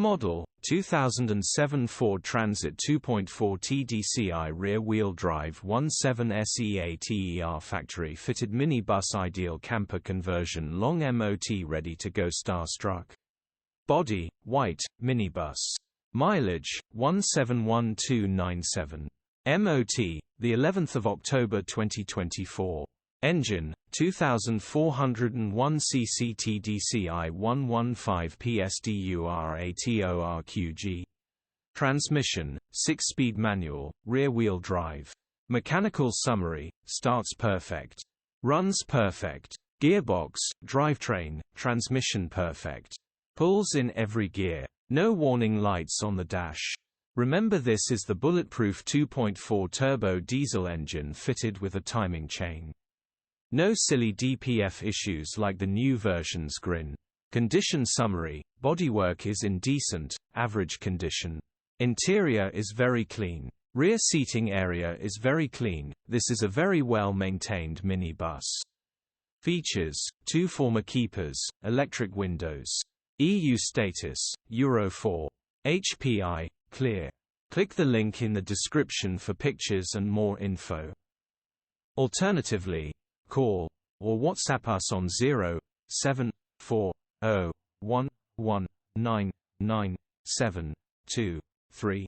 Model, 2007 Ford Transit 2.4 TDCI rear-wheel drive 17SEATER factory-fitted minibus ideal camper conversion long MOT ready to go starstruck. Body, white, minibus. Mileage, 171297. MOT, the 11th of October 2024. Engine, 2401 cc TDCI 115 PS DURATORQ-G. Transmission, 6-speed manual, rear-wheel drive. Mechanical summary, starts perfect. Runs perfect. Gearbox, drivetrain, transmission perfect. Pulls in every gear. No warning lights on the dash. Remember, this is the bulletproof 2.4 turbo diesel engine fitted with a timing chain. No silly DPF issues like the new version's grin. Condition summary, bodywork is in decent, average condition. Interior is very clean. Rear seating area is very clean. This is a very well-maintained minibus. Features, 2 former keepers, electric windows. EU status, Euro 4. HPI, clear. Click the link in the description for pictures and more info. Alternatively, call or WhatsApp us on 07401199723.